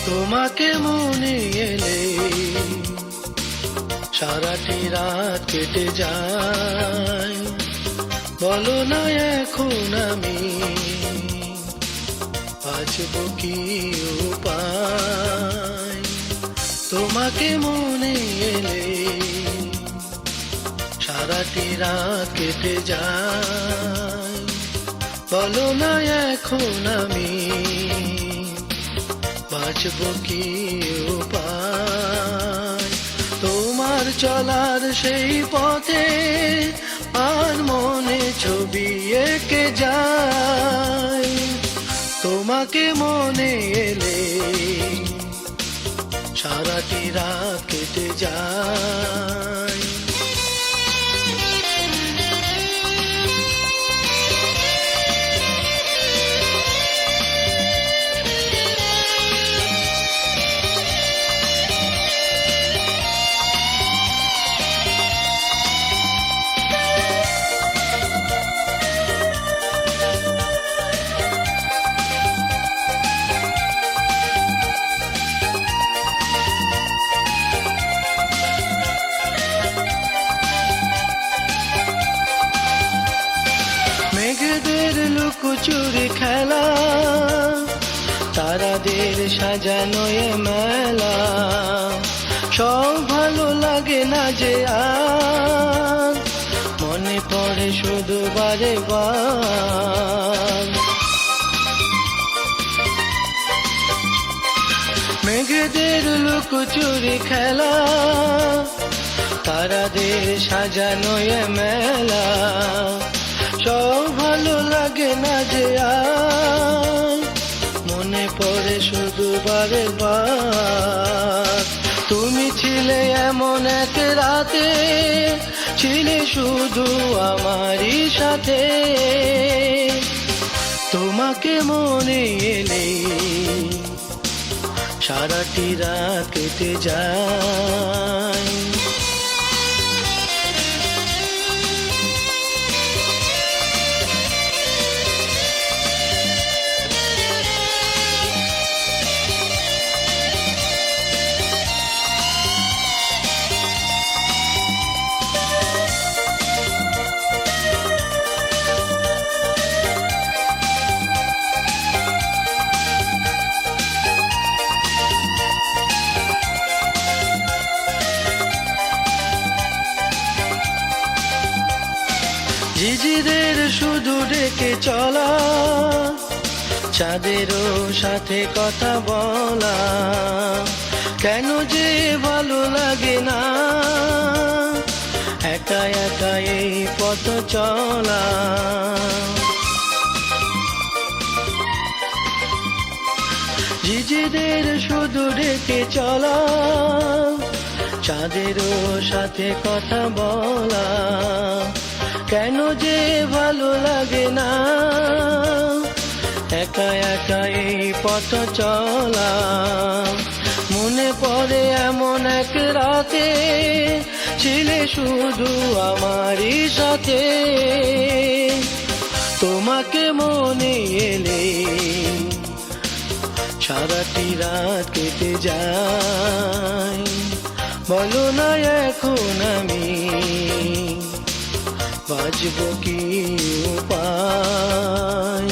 তোমাকে মনে এলে সারাটি রাত কেটে যায়। বলো না এখন আমি বাঁচব কি উপায়। তোমাকে মনে এলে সারাটি রাত কেটে যায়। বলো না এখন আমি বাঁচব কি উপায়। তোমার চলার সেই পথে আর মনে ছবি এঁকে যায়। তোমাকে মনে এলে সারাটি রাত কেটে যায়। মেঘেদের লুকোচুরি খেলা, তারাদের সাজানো এ মেলা, সব ভালো লাগে না যে আর মনে পড়ে শুধু বারে বার। মেঘেদের লুকোচুরি খেলা, তারাদের সাজানো এ মেলা, সব ভালো লাগে না যে আর মনে পড়ে শুধু বারে বার। তুমি ছিলে এমন এক রাতে, ছিলে শুধু আমারই সাথে। তোমাকে মনে এলে সারাটি রাত কেটে যায়। ঝিঝিদের শুধু ডেকে চলা, চাঁদেরও সাথে কথা বলা, কেন যে ভালো লাগে না একা একা এই পথ চলা। ঝিঝিদের শুধু ডেকে চলা, চাঁদেরও সাথে কথা বলা, কেন যে ভালো লাগে না একা একা এই পথ চলা। মনে পড়ে এমন এক রাতে, ছিলে শুধু আমারই সাথে। তোমাকে মনে এলে সারাটি রাত কেটে যায়। বলো না এখন আমি বাঁচব কি উপায়।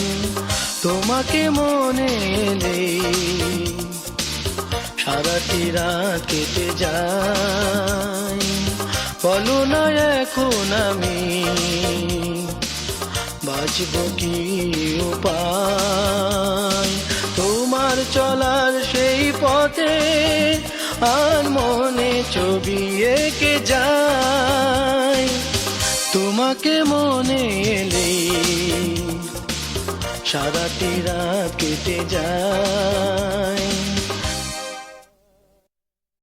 তোমাকে মনে এলে সারাটি রাত কেটে যায়। বলো না এখন আমি বাঁচব কি উপায়। তোমার চলার সেই পথে আর মনে ছবি এঁকে যায়। তোমাকে মনে এলে সারাটি রাত কেটে যায়।